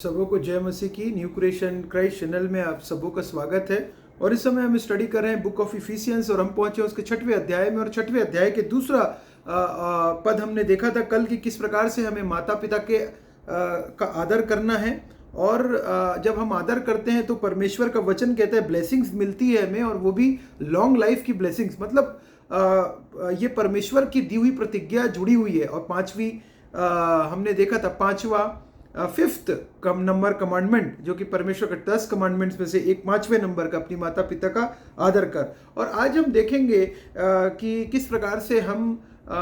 सबों को जय मसीह की न्यू क्रिएशन क्राइस्ट चैनल में आप सबों का स्वागत है। और इस समय हम स्टडी कर रहे हैं बुक ऑफ इफिसियंस और हम पहुंचे उसके 6वें अध्याय में। और 6वें अध्याय के दूसरा पद हमने देखा था कल कि किस प्रकार से हमें माता पिता के का आदर करना है। और जब हम आदर करते हैं तो परमेश्वर का वचन कहता है ब्लेसिंग्स मिलती है हमें, और वो भी लॉन्ग लाइफ की ब्लेसिंग्स। मतलब ये परमेश्वर की दी हुई प्रतिज्ञा जुड़ी हुई है। और पांचवी हमने देखा था पांचवा फिफ्थ कम नंबर कमांडमेंट, जो कि परमेश्वर के 10 कमांडमेंट्स में से एक 5वें नंबर का अपनी माता पिता का आदर कर। और आज हम देखेंगे कि किस प्रकार से हम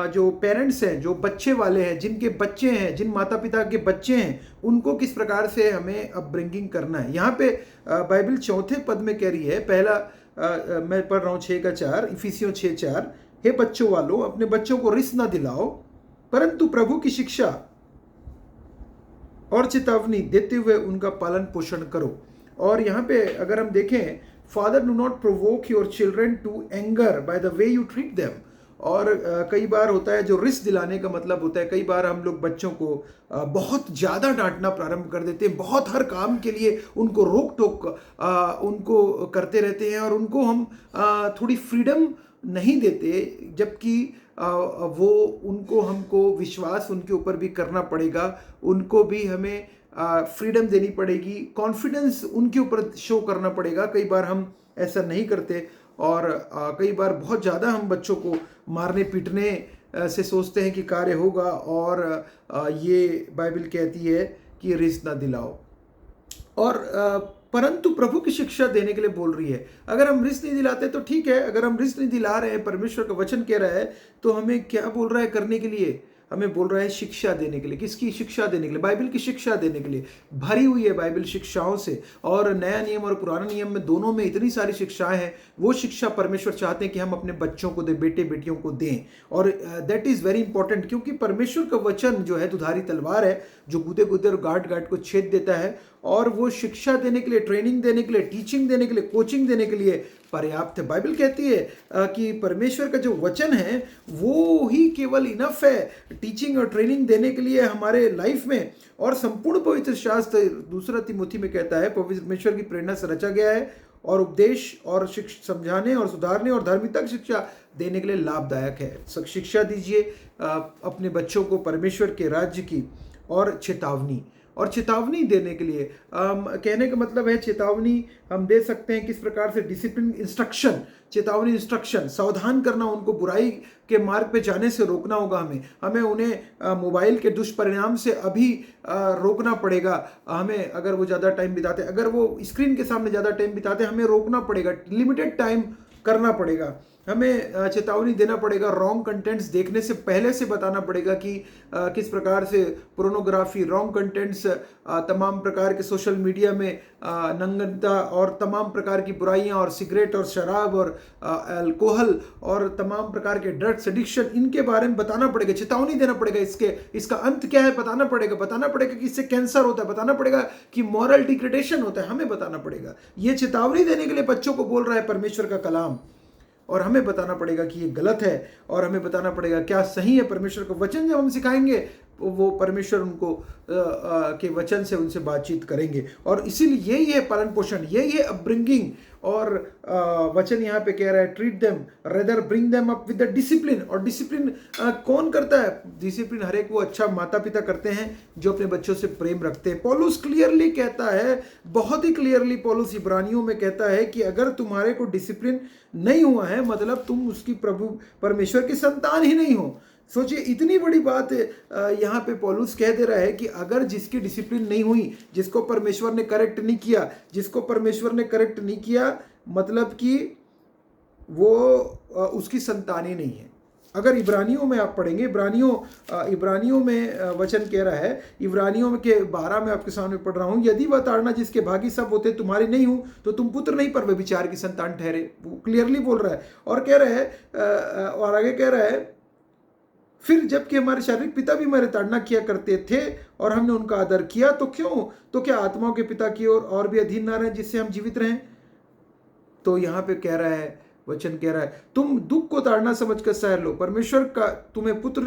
जो पेरेंट्स हैं, जो बच्चे वाले हैं, जिनके बच्चे हैं, जिन माता पिता के बच्चे हैं, उनको किस प्रकार से हमें अपब्रिंगिंग करना है। यहाँ पे बाइबल चौथे पद में कह रही है, पहला मैं पढ़ रहा हूँ 6:4, इफिसियों 6:4, हे बच्चों वालों अपने बच्चों को रिस ना दिलाओ, परंतु प्रभु की शिक्षा और चेतावनी देते हुए उनका पालन पोषण करो। और यहाँ पे अगर हम देखें, father do not provoke your children to anger by the way you treat them. और कई बार होता है जो रिस दिलाने का मतलब होता है, कई बार हम लोग बच्चों को बहुत ज़्यादा डांटना प्रारंभ कर देते हैं, बहुत हर काम के लिए उनको रोक टोक उनको करते रहते हैं, और उनको हम थोड़ी फ्रीडम नहीं देते, जबकि वो उनको हमको विश्वास उनके ऊपर भी करना पड़ेगा, उनको भी हमें फ्रीडम देनी पड़ेगी, कॉन्फिडेंस उनके ऊपर शो करना पड़ेगा। कई बार हम ऐसा नहीं करते, और कई बार बहुत ज़्यादा हम बच्चों को मारने पीटने से सोचते हैं कि कार्य होगा। और ये बाइबल कहती है कि रिस ना दिलाओ, और परंतु प्रभु की शिक्षा देने के लिए बोल रही है। अगर हम रिस नहीं दिलाते तो ठीक है, अगर हम रिस नहीं दिला रहे हैं, परमेश्वर का वचन कह रहा है, तो हमें क्या बोल रहा है करने के लिए? हमें बोल रहा है शिक्षा देने के लिए। किसकी शिक्षा देने के लिए? बाइबल की शिक्षा देने के लिए। भरी हुई है बाइबल शिक्षाओं से, और नया नियम और पुराना नियम में दोनों में इतनी सारी शिक्षाएं हैं। वो शिक्षा परमेश्वर चाहते हैं कि हम अपने बच्चों को दें, बेटे बेटियों को दें। और दैट इज़ वेरी इंपॉर्टेंट, क्योंकि परमेश्वर का वचन जो है दुधारी तलवार है, जो गुदे गुदे और गांठ गांठ को छेद देता है। और वो शिक्षा देने के लिए, ट्रेनिंग देने के लिए, टीचिंग देने के लिए, कोचिंग देने के लिए पर्याप्त है। बाइबल कहती है कि परमेश्वर का जो वचन है वो ही केवल इनफ है टीचिंग और ट्रेनिंग देने के लिए हमारे लाइफ में। और संपूर्ण पवित्र शास्त्र 2 तिमोथी में कहता है परमेश्वर की प्रेरणा से रचा गया है, और उपदेश और समझाने और सुधारने और धार्मिक शिक्षा देने के लिए लाभदायक है। शिक्षा दीजिए अपने बच्चों को परमेश्वर के राज्य की, और चेतावनी देने के लिए कहने का मतलब है चेतावनी हम दे सकते हैं किस प्रकार से, डिसिप्लिन इंस्ट्रक्शन, चेतावनी इंस्ट्रक्शन, सावधान करना, उनको बुराई के मार्ग पे जाने से रोकना होगा। हमें उन्हें मोबाइल के दुष्परिणाम से अभी रोकना पड़ेगा। हमें अगर वो ज़्यादा टाइम बिताते, अगर वो स्क्रीन के सामने ज़्यादा टाइम बिताते, हमें रोकना पड़ेगा, लिमिटेड टाइम करना पड़ेगा। हमें चेतावनी देना पड़ेगा, रॉन्ग कंटेंट्स देखने से पहले से बताना पड़ेगा कि किस प्रकार से पोर्नोग्राफी, रॉन्ग कंटेंट्स, तमाम प्रकार के सोशल मीडिया में नंगनता और तमाम प्रकार की बुराइयां, और सिगरेट और शराब और अल्कोहल और तमाम प्रकार के ड्रग्स एडिक्शन, इनके बारे में बताना पड़ेगा, चेतावनी देना पड़ेगा। इसका अंत क्या है बताना पड़ेगा कि इससे कैंसर होता है, बताना पड़ेगा कि मॉरल डिग्रेडेशन होता है, हमें बताना पड़ेगा। ये चेतावनी देने के लिए बच्चों को बोल रहा है परमेश्वर का कलाम, और हमें बताना पड़ेगा कि ये गलत है, और हमें बताना पड़ेगा क्या सही है। परमेश्वर का वचन जब हम सिखाएंगे, वो परमेश्वर उनको के वचन से उनसे बातचीत करेंगे। और इसीलिए यही है पालन पोषण, यही है अपब्रिंगिंग। और वचन यहाँ पे कह रहा है treat them, rather bring them up with the discipline. और डिसिप्लिन कौन करता है? डिसिप्लिन हर एक वो अच्छा माता पिता करते हैं जो अपने बच्चों से प्रेम रखते हैं। पौलुस क्लियरली कहता है, बहुत ही क्लियरली पौलुस इब्रानियों में कहता है कि अगर तुम्हारे को डिसिप्लिन नहीं हुआ है, मतलब तुम उसकी प्रभु परमेश्वर की संतान ही नहीं हो। सोचिए, इतनी बड़ी बात यहाँ पे पौलुस कह दे रहा है कि अगर जिसकी डिसिप्लिन नहीं हुई, जिसको परमेश्वर ने करेक्ट नहीं किया, मतलब कि वो उसकी संतान ही नहीं है। अगर इब्रानियों में आप पढ़ेंगे, इब्रानियों में वचन कह रहा है, इब्रानियों के 12 में आपके सामने पढ़ रहा हूँ, यदि वह ताड़ना जिसके भागी सब होते तुम्हारे नहीं हूँ, तो तुम पुत्र नहीं पर व्यभिचार की संतान ठहरे। वो क्लियरली बोल रहा है। और कह रहा है, और आगे कह रहा है, फिर जबकि हमारे शारीरिक पिता भी हमारे ताड़ना किया करते थे और हमने उनका आदर किया, तो क्यों? तो क्या आत्माओं के पिता की ओर और भी अधीन ना रहे जिससे हम जीवित रहें? तो यहाँ पे कह रहा है, वचन कह रहा है, तुम दुख को ताड़ना समझकर सह लो। परमेश्वर का तुम्हें पुत्र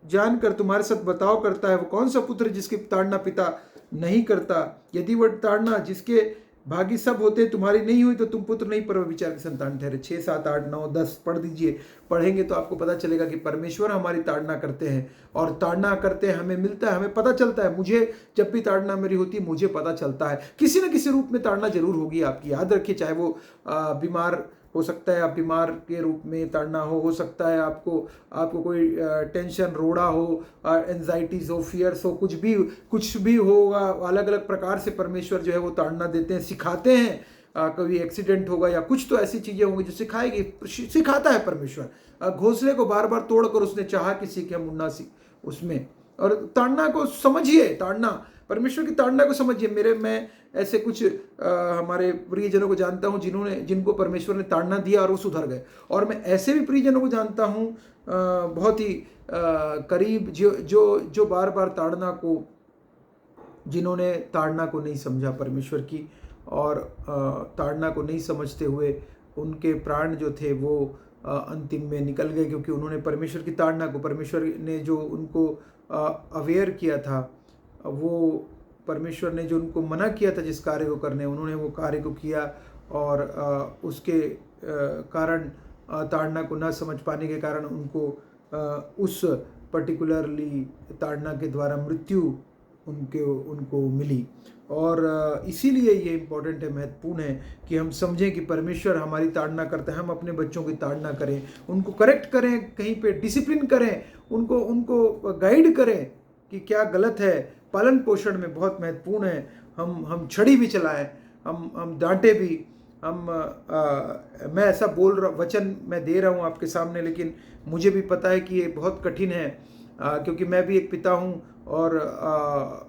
जानकर तुम्हारे साथ बर्ताव करता है, वो कौन सा पुत्र जिसकी ताड़ना पिता नहीं करता? यदि वह ताड़ना जिसके भागी सब होते तुम्हारी नहीं हुई तो तुम पुत्र नहीं पर विचार के संतान ठहरे। 6, 7, 8, 9, 10 पढ़ दीजिए। पढ़ेंगे तो आपको पता चलेगा कि परमेश्वर हमारी ताड़ना करते हैं, और ताड़ना करते हैं हमें मिलता है, हमें पता चलता है। मुझे जब भी ताड़ना मेरी होती है मुझे पता चलता है किसी न किसी रूप में ताड़ना जरूर होगी आपकी। याद रखिए, चाहे वो बीमार हो सकता है, आप बीमार के रूप में ताड़ना हो सकता है आपको कोई टेंशन, रोड़ा हो, एंजाइटीज हो, फियर्स हो, कुछ भी होगा। अलग अलग प्रकार से परमेश्वर जो है वो ताड़ना देते हैं, सिखाते हैं। कभी एक्सीडेंट होगा या कुछ तो ऐसी चीजें होंगी जो सिखाता है परमेश्वर। घोंसले को बार बार तोड़कर उसने चाहा कि सीखे, हम मुन्ना सीख उसमें। और ताड़ना को समझिए, ताड़ना परमेश्वर की ताड़ना को समझिए। मैं ऐसे कुछ हमारे प्रियजनों को जानता हूं जिनको परमेश्वर ने ताड़ना दिया और वो सुधर गए। और मैं ऐसे भी प्रियजनों को जानता हूं बहुत ही करीब, जो बार बार जिन्होंने ताड़ना को नहीं समझा परमेश्वर की, और ताड़ना को नहीं समझते हुए उनके प्राण जो थे वो अंतिम में निकल गए, क्योंकि उन्होंने परमेश्वर की ताड़ना को, परमेश्वर ने जो उनको अवेयर किया था, वो परमेश्वर ने जो उनको मना किया था जिस कार्य को करने, उन्होंने वो कार्य को किया, और उसके कारण ताड़ना को न समझ पाने के कारण उनको उस पर्टिकुलरली ताड़ना के द्वारा मृत्यु उनको मिली। और इसीलिए ये इम्पोर्टेंट है, महत्वपूर्ण है कि हम समझें कि परमेश्वर हमारी ताड़ना करता है। हम अपने बच्चों की ताड़ना करें, उनको करेक्ट करें, कहीं पे डिसिप्लिन करें, उनको गाइड करें कि क्या गलत है। पालन पोषण में बहुत महत्वपूर्ण है। हम छड़ी भी चलाएं, हम डांटे भी, मैं ऐसा वचन मैं दे रहा हूँ आपके सामने, लेकिन मुझे भी पता है कि ये बहुत कठिन है, क्योंकि मैं भी एक पिता हूँ, और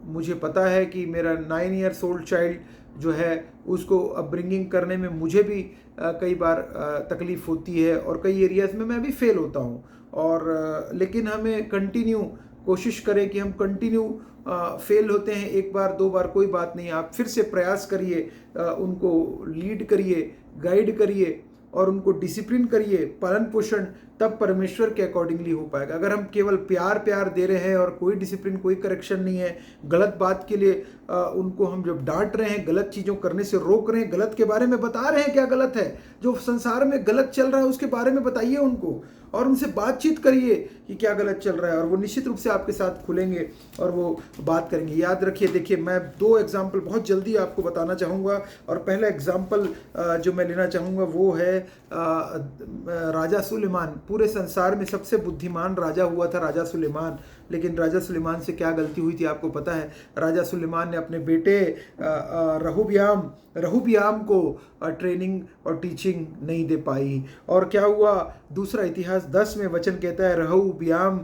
मुझे पता है कि मेरा 9 ईयर्स ओल्ड चाइल्ड जो है उसको अपब्रिंगिंग करने में मुझे भी कई बार तकलीफ होती है, और कई एरियाज में मैं भी फेल होता हूँ। और लेकिन हमें कंटिन्यू कोशिश करें कि हम कंटिन्यू फेल होते हैं, 1 बार 2 बार कोई बात नहीं, आप फिर से प्रयास करिए, उनको लीड करिए, गाइड करिए, और उनको डिसिप्लिन करिए, पालन पोषण, तब परमेश्वर के अकॉर्डिंगली हो पाएगा। अगर हम केवल प्यार दे रहे हैं और कोई डिसिप्लिन, कोई करेक्शन नहीं है, गलत बात के लिए उनको हम जब डांट रहे हैं, गलत चीज़ों करने से रोक रहे हैं, गलत के बारे में बता रहे हैं क्या गलत है, जो संसार में गलत चल रहा है उसके बारे में बताइए उनको, और उनसे बातचीत करिए कि क्या गलत चल रहा है, और वो निश्चित रूप से आपके साथ खुलेंगे और वो बात करेंगे। याद रखिए, देखिए, मैं 2 एग्जाम्पल बहुत जल्दी आपको बताना चाहूँगा, और पहला एग्जाम्पल जो मैं लेना चाहूँगा वो है राजा सुलेमान। पूरे संसार में सबसे बुद्धिमान राजा हुआ था राजा सुलेमान, लेकिन राजा सुलेमान से क्या गलती हुई थी आपको पता है? राजा सुलेमान ने अपने बेटे रहुबियाम को ट्रेनिंग और टीचिंग नहीं दे पाई, और क्या हुआ? दूसरा इतिहास 10 में वचन कहता है, रहुबियाम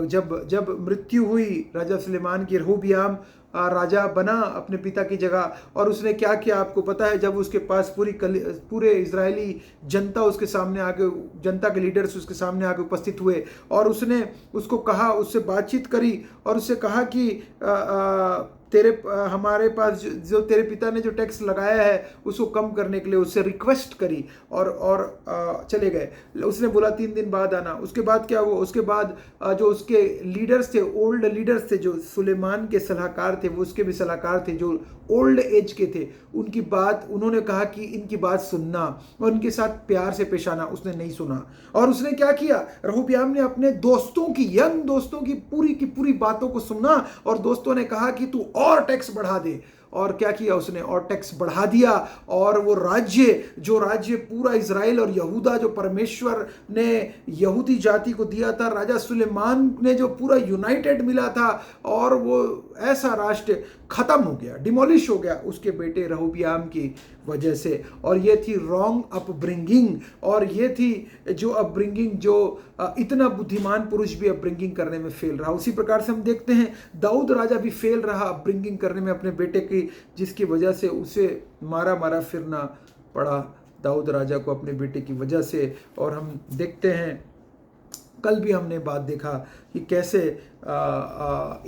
जब मृत्यु हुई राजा सुलेमान की, रहुबियाम राजा बना अपने पिता की जगह, और उसने क्या किया आपको पता है? जब उसके पास पूरे इजरायली जनता उसके सामने आके, जनता के लीडर्स उसके सामने आके उपस्थित हुए, और उसने उसको कहा, उससे बातचीत करी, और उससे कहा कि हमारे पास जो तेरे पिता ने जो टैक्स लगाया है उसको कम करने के लिए उससे रिक्वेस्ट करी, और चले गए। उसने बोला 3 दिन बाद आना। उसके बाद क्या हुआ? उसके बाद जो उसके लीडर्स थे, ओल्ड लीडर्स थे, जो सुलेमान के सलाहकार थे, वो उसके भी सलाहकार थे जो ओल्ड एज के थे, उनकी बात उन्होंने कहा कि इनकी बात सुनना और उनके साथ प्यार से पेश आना। उसने नहीं सुना, और उसने क्या किया? रहुब्याम ने अपने दोस्तों की, यंग दोस्तों की पूरी बातों को सुना, और दोस्तों ने कहा कि तू और टैक्स बढ़ा दे, और क्या किया उसने? और टैक्स बढ़ा दिया, और वो राज्य पूरा इजराइल और यहूदा जो परमेश्वर ने यहूदी जाति को दिया था, राजा सुलेमान ने जो पूरा यूनाइटेड मिला था, और वो ऐसा राष्ट्र खत्म हो गया, डिमोलिश हो गया उसके बेटे रहुबियाम की वजह से। और ये थी रॉन्ग अपब्रिंगिंग, और ये थी जो अपब्रिंगिंग जो इतना बुद्धिमान पुरुष भी अपब्रिंगिंग करने में फेल रहा। उसी प्रकार से हम देखते हैं दाऊद राजा भी फेल रहा अपब्रिंगिंग करने में अपने बेटे की, जिसकी वजह से उसे मारा फिरना पड़ा दाऊद राजा को अपने बेटे की वजह से। और हम देखते हैं कल भी हमने बात देखा कि कैसे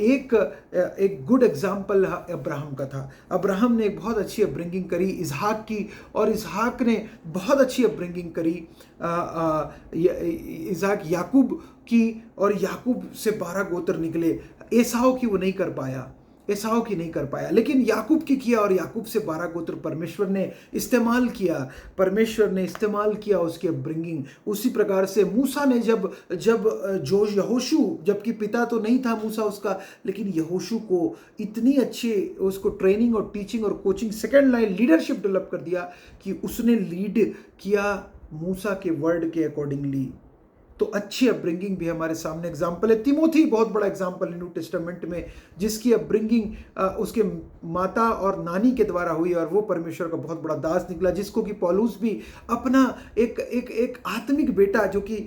एक गुड एग्जाम्पल अब्राहम का था। अब्राहम ने एक बहुत अच्छी अपब्रिंगिंग करी इजहाक की, और इजहाक ने बहुत अच्छी अपब्रिंगिंग करी इजहाक याकूब की, और याकूब से 12 गोत्र निकले। एसाव की वो नहीं कर पाया, एसाव की नहीं कर पाया, लेकिन याकूब की किया, और याकूब से 12 गोत्र परमेश्वर ने इस्तेमाल किया, परमेश्वर ने इस्तेमाल किया उसकी अपब्रिंगिंग। उसी प्रकार से मूसा ने जब यहोशू, जबकि पिता तो नहीं था मूसा उसका, लेकिन यहोशू को इतनी अच्छी उसको ट्रेनिंग और टीचिंग और coaching, second line leadership develop कर दिया कि उसने लीड किया मूसा के वर्ड के अकॉर्डिंगली। तो अच्छी अपब्रिंगिंग भी हमारे सामने एग्जाम्पल है। तिमोथी बहुत बड़ा एग्जाम्पल है न्यू टेस्टामेंट में, जिसकी अपब्रिंगिंग उसके माता और नानी के द्वारा हुई, और वो परमेश्वर का बहुत बड़ा दास निकला, जिसको कि पौलुस भी अपना एक आत्मिक बेटा, जो कि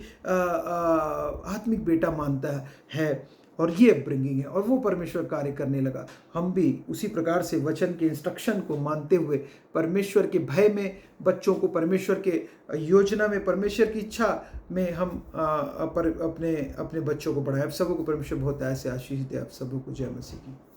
आत्मिक बेटा मानता है। और ये अपब्रिंगिंग है, और वो परमेश्वर कार्य करने लगा। हम भी उसी प्रकार से वचन के इंस्ट्रक्शन को मानते हुए परमेश्वर के भय में बच्चों को, परमेश्वर के योजना में, परमेश्वर की इच्छा में हम अपने बच्चों को पढ़ाएं। आप सबों को परमेश्वर बहुत ऐसे आशीष दे। आप सबों को जय मसीह की।